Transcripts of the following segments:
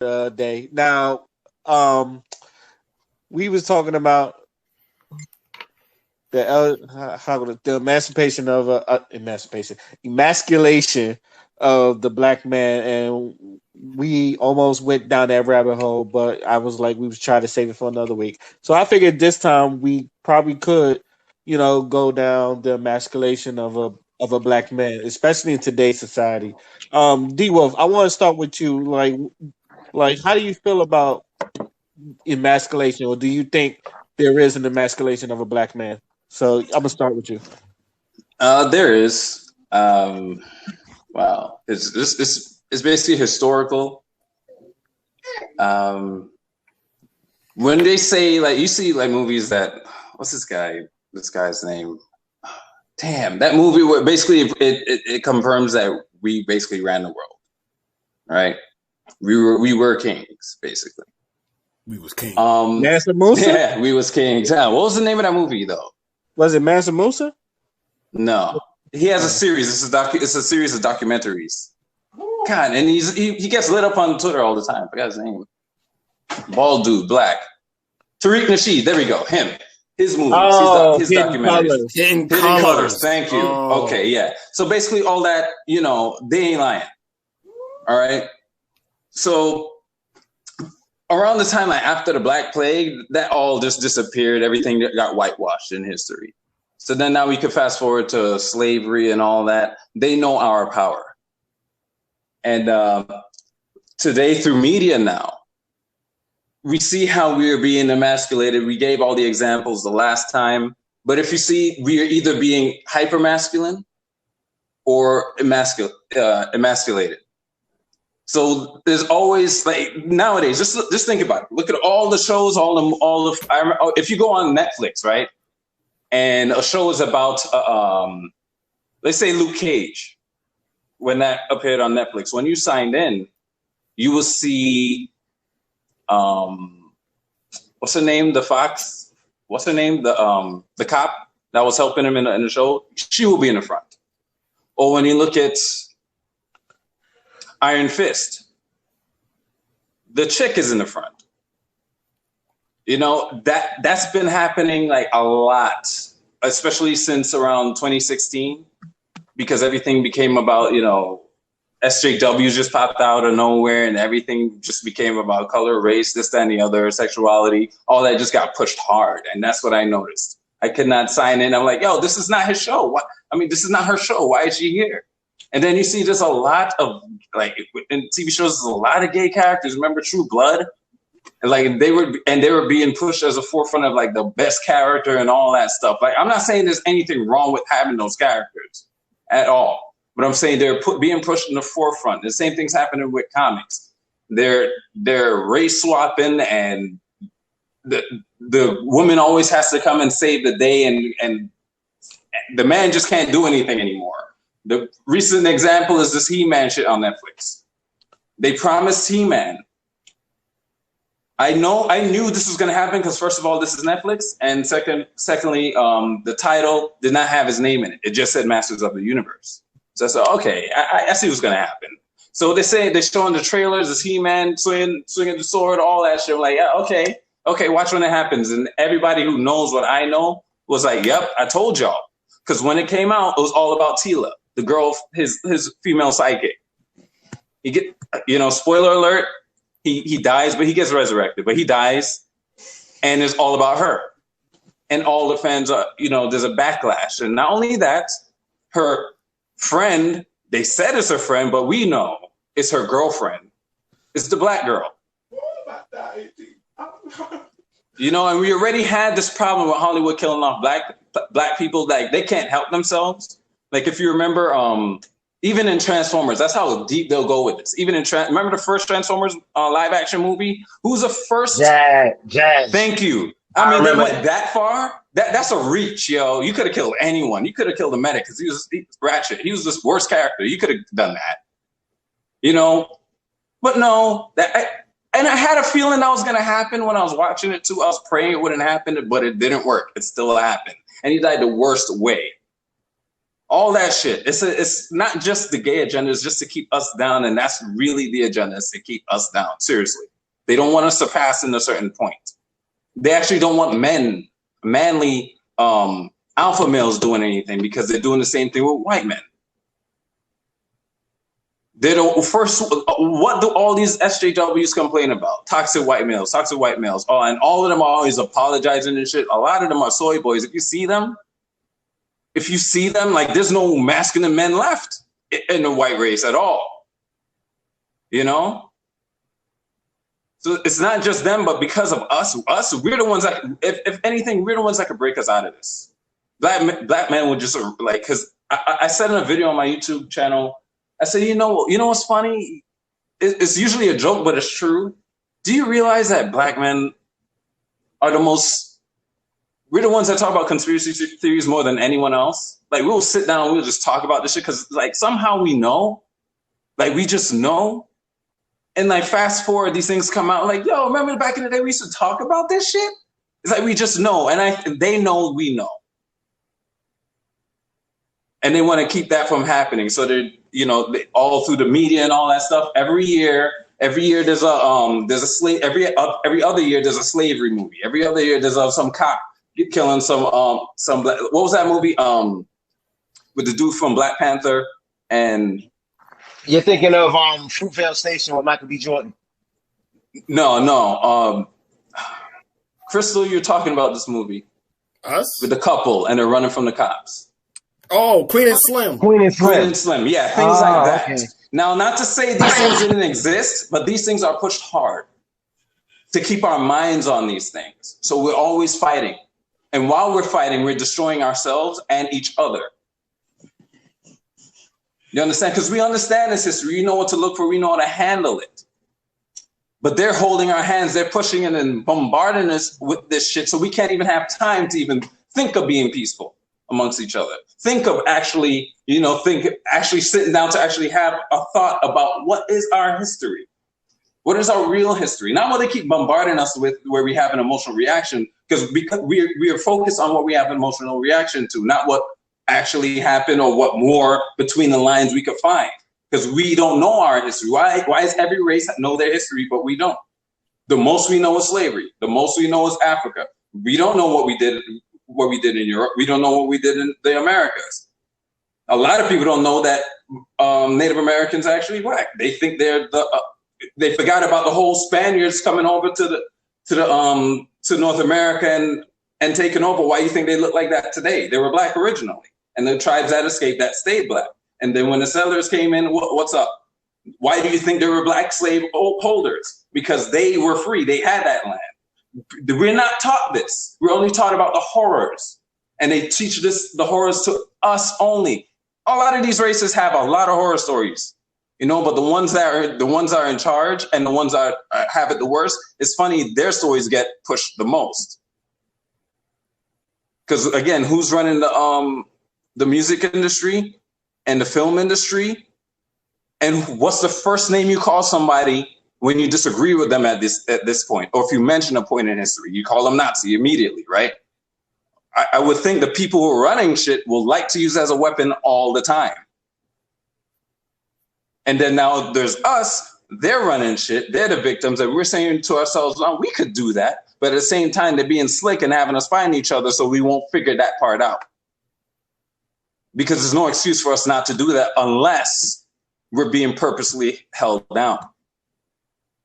day. Now, we was talking about the emancipation of emasculation of the black man, and we almost went down that rabbit hole, but I was like, we was trying to save it for another week. So I figured this time we probably could, go down the emasculation of a black man, especially in today's society. D Wolf, I want to start with you. Like, how do you feel about emasculation, or do you think there is an emasculation of a black man? So I'm gonna start with you. There is. Wow, it's basically historical. Um, when they say, like, you see like movies that, what's this guy? This guy's name? Damn, that movie where basically it confirms that we basically ran the world, right? We were kings, basically. We was kings. Mansa Musa? Yeah, we was kings. Yeah. What was the name of that movie though? Was it Mansa Musa? No, he has a series. It's a series of documentaries. God, and he gets lit up on Twitter all the time. I forgot his name. Bald dude, black. Tariq Nasheed. There we go. Him. His movies. His documentaries. Hidden Colors. Thank you. Oh. Okay, yeah. So basically, all that, they ain't lying. All right. So around the time after the Black Plague, that all just disappeared. Everything got whitewashed in history. So then now we could fast forward to slavery and all that. They know our power. And today through media now, we see how we are being emasculated. We gave all the examples the last time. But if you see, we are either being hyper-masculine or emasculated. So there's always, like, nowadays, just think about it. Look at all the shows, if you go on Netflix, right? And a show is about, let's say Luke Cage, when that appeared on Netflix. When you signed in, you will see, what's her name? The Fox? What's her name? The cop that was helping him in the show? She will be in the front. Or when you look at Iron Fist, the chick is in the front. That's been happening like a lot, especially since around 2016, because everything became about, SJWs just popped out of nowhere and everything just became about color, race, this, that, and the other, sexuality. All that just got pushed hard. And that's what I noticed. I could not sign in. I'm like, yo, this is not his show. This is not her show. Why is she here? And then you see there's a lot of, like, in TV shows, there's a lot of gay characters. Remember True Blood? And like they were being pushed as a forefront of like the best character and all that stuff. Like, I'm not saying there's anything wrong with having those characters at all, but I'm saying they're being pushed in the forefront. The same thing's happening with comics. They're race swapping, and the woman always has to come and save the day, and the man just can't do anything anymore. The recent example is this He-Man shit on Netflix. They promised He-Man. I knew this was going to happen because, first of all, this is Netflix, and secondly, the title did not have his name in it. It just said Masters of the Universe. So I said, okay, I see what's going to happen. So they're showing the trailers, this He-Man swinging the sword, all that shit. I'm like, yeah, okay, watch when it happens. And everybody who knows what I know was like, yep, I told y'all. Because when it came out, it was all about Tila, the girl, his female sidekick. Spoiler alert, he dies, but he gets resurrected. But he dies, and it's all about her. And all the fans are, there's a backlash. And not only that, her friend, they said it's her friend, but we know it's her girlfriend. It's the black girl. And we already had this problem with Hollywood killing off black people. Like, they can't help themselves. Like, if you remember, even in Transformers, that's how deep they'll go with this. Even in remember the first Transformers live action movie? Who's the first? Jazz. Thank you. I mean, they went that far. That's a reach, yo. You could have killed anyone. You could have killed the medic because he was Ratchet. He was this worst character. You could have done that. But no. And I had a feeling that was going to happen when I was watching it too. I was praying it wouldn't happen, but it didn't work. It still happened. And he died the worst way. All that shit. It's not just the gay agenda. It's just to keep us down, and that's really the agenda, is to keep us down. Seriously, they don't want us to pass in a certain point. They actually don't want manly alpha males doing anything, because they're doing the same thing with white men. They don't. First, what do all these SJWs complain about? Toxic white males, toxic white males. Oh, and all of them are always apologizing and shit. A lot of them are soy boys. If you see them, like, there's no masculine men left in the white race at all. You know? So it's not just them, but because of us, we're the ones that, if anything, we're the ones that could break us out of this. Black men would just, like, because I said in a video on my YouTube channel, I said, you know what's funny? It's usually a joke, but it's true. Do you realize that black men are we're the ones that talk about conspiracy theories more than anyone else? Like, we'll sit down and we'll just talk about this shit because, like, somehow we know. Like, we just know. And, like, fast forward, these things come out. Like, yo, remember back in the day we used to talk about this shit? It's like we just know. And they know we know. And they want to keep that from happening. So they're, all through the media and all that stuff. Every year there's a slave. Every other year there's a slavery movie. Every other year there's some cop killing some black. What was that movie? With the dude from Black Panther and. You're thinking of Fruitvale Station with Michael B. Jordan. No. Crystal, you're talking about this movie. Us? With the couple and they're running from the cops. Oh, Queen and Slim. Queen and Slim. Yeah, things like that. Okay. Now, not to say these things didn't exist, but these things are pushed hard to keep our minds on these things. So we're always fighting. And while we're fighting, we're destroying ourselves and each other. You understand? Because we understand this history. We know what to look for. We know how to handle it. But they're holding our hands. They're pushing it and bombarding us with this shit. So we can't even have time to even think of being peaceful amongst each other. Think of actually sitting down to actually have a thought about what is our history? What is our real history? Not what they keep bombarding us with, where we have an emotional reaction, because we are focused on what we have an emotional reaction to, not what actually happened or what more between the lines we could find, because we don't know our history. Why is every race know their history, but we don't? The most we know is slavery. The most we know is Africa. We don't know what we did in Europe. We don't know what we did in the Americas. A lot of people don't know that Native Americans are actually black. They think they forgot about the whole Spaniards coming over to North America and taking over. Why do you think they look like that today? They were black originally. And the tribes that escaped that stayed black. And then when the settlers came in, what's up? Why do you think there were black slave holders? Because they were free. They had that land. We're not taught this. We're only taught about the horrors. And they teach the horrors to us only. A lot of these races have a lot of horror stories, but the ones that are in charge and the ones that have it the worst, it's funny, their stories get pushed the most. Because again, who's running the music industry and the film industry? And what's the first name you call somebody when you disagree with them at this point? Or if you mention a point in history, you call them Nazi immediately, right? I would think the people who are running shit will like to use it as a weapon all the time. And then now there's us, they're running shit, they're the victims, and we're saying to ourselves, oh, we could do that. But at the same time, they're being slick and having us find each other, so we won't figure that part out. Because there's no excuse for us not to do that unless we're being purposely held down.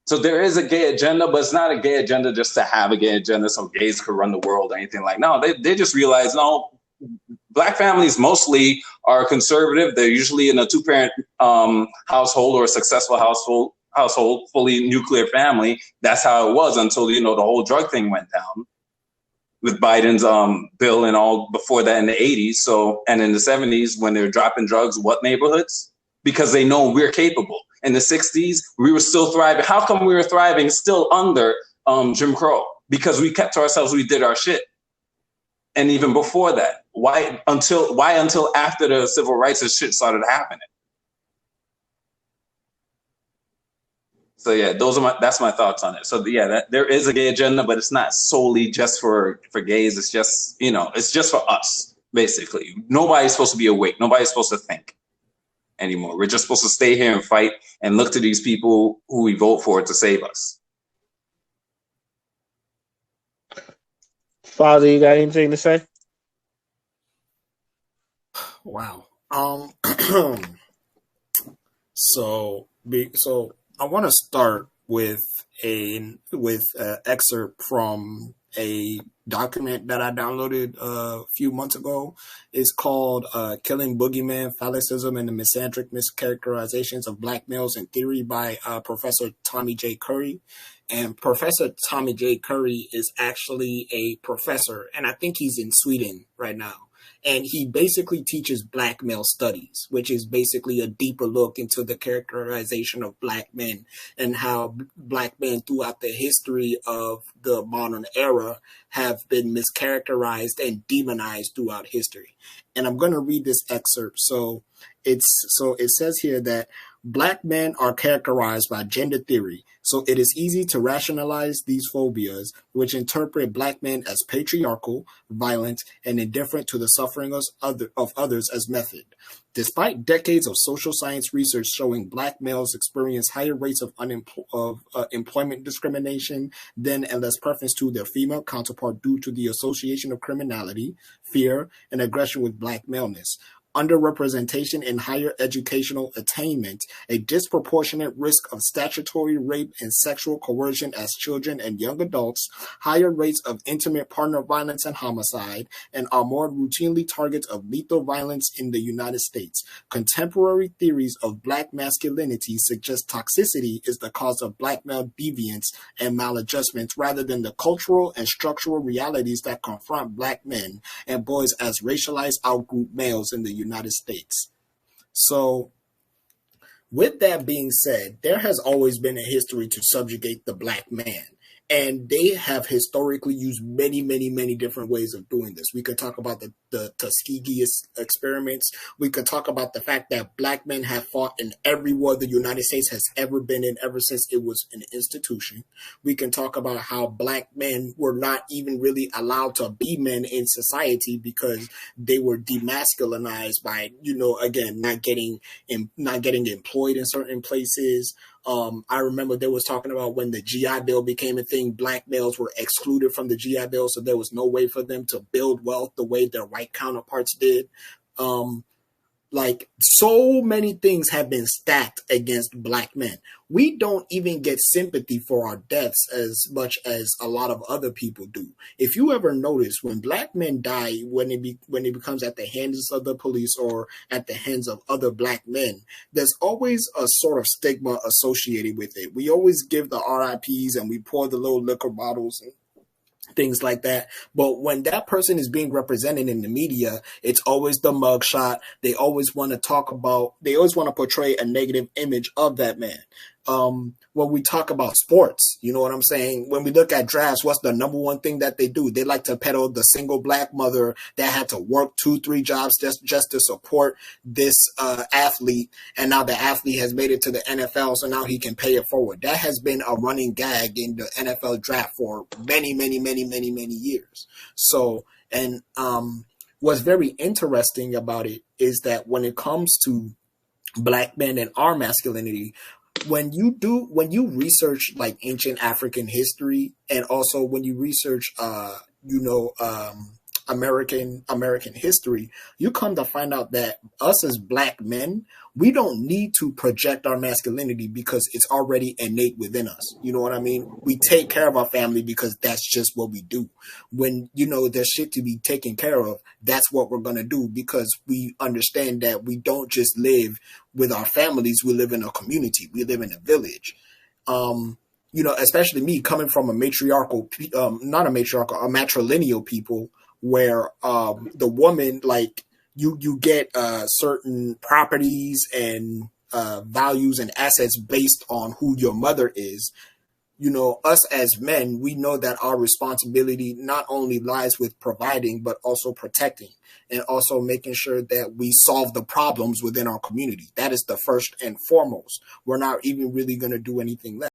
So there is a gay agenda, but it's not a gay agenda just to have a gay agenda so gays could run the world or anything like that. No, they just realize, no, black families mostly are conservative. They're usually in a two-parent household or a successful household, fully nuclear family. That's how it was until, the whole drug thing went down with Biden's bill and all before that in the 80s. So, and in the 70s when they're dropping drugs, what neighborhoods? Because they know we're capable. In the 60s, we were still thriving. How come we were thriving still under Jim Crow? Because we kept to ourselves, we did our shit. And even before that, why until after the civil rights shit started happening? So yeah, that's my thoughts on it. So yeah, there is a gay agenda, but it's not solely just for gays. It's just, it's just for us. basically. Nobody's supposed to be awake. Nobody's supposed to think anymore. We're just supposed to stay here and fight and look to these people who we vote for to save us. Father, you got anything to say? Wow. So I want to start with an excerpt from a document that I downloaded a few months ago. It's called "Killing Boogeyman: Phallicism and the Misandric Mischaracterizations of Black Males in Theory" by Professor Tommy J. Curry. And Professor Tommy J. Curry is actually a professor, and I think he's in Sweden right now. And he basically teaches black male studies, which is basically a deeper look into the characterization of black men and how black men throughout the history of the modern era have been mischaracterized and demonized throughout history. And I'm going to read this excerpt. So it says here that black men are characterized by gender theory, so it is easy to rationalize these phobias, which interpret black men as patriarchal, violent, and indifferent to the suffering of others as method. Despite decades of social science research showing black males experience higher rates of employment discrimination than and less preference to their female counterpart due to the association of criminality, fear, and aggression with black maleness, underrepresentation in higher educational attainment, a disproportionate risk of statutory rape and sexual coercion as children and young adults, higher rates of intimate partner violence and homicide, and are more routinely targets of lethal violence in the United States. Contemporary theories of black masculinity suggest toxicity is the cause of black male deviance and maladjustments rather than the cultural and structural realities that confront black men and boys as racialized outgroup males in the United States. So, with that being said, there has always been a history to subjugate the black man. And they have historically used many, many, many different ways of doing this. We could talk about the Tuskegee experiments. We could talk about the fact that black men have fought in every war the United States has ever been in ever since it was an institution. We can talk about how black men were not even really allowed to be men in society because they were demasculinized by, again, not getting employed in certain places. I remember they was talking about when the GI Bill became a thing, black males were excluded from the GI Bill, so there was no way for them to build wealth the way their white counterparts did. Like, so many things have been stacked against black men. We don't even get sympathy for our deaths as much as a lot of other people do. If you ever notice, when black men die, when it becomes at the hands of the police or at the hands of other black men, there's always a sort of stigma associated with it. We always give the RIPs and we pour the little liquor bottles and things like that. But when that person is being represented in the media, it's always the mugshot. They always want to portray a negative image of that man. When we talk about sports, you know what I'm saying? When we look at drafts, what's the number one thing that they do? They like to peddle the single black mother that had to work 2-3 jobs just to support this athlete. And now the athlete has made it to the NFL, so now he can pay it forward. That has been a running gag in the NFL draft for many, many, many, many, many years. So, and what's very interesting about it is that when it comes to black men and our masculinity, when you research like ancient African history, and also when you research American history, you come to find out that us as black men, we don't need to project our masculinity because it's already innate within us. You know what I mean? We take care of our family because that's just what we do. When, there's shit to be taken care of, that's what we're going to do because we understand that we don't just live with our families. We live in a community. We live in a village. Especially me coming from a matrilineal people where the woman, like, you get certain properties and values and assets based on who your mother is. Us as men, we know that our responsibility not only lies with providing, but also protecting and also making sure that we solve the problems within our community. That is the first and foremost. We're not even really going to do anything less.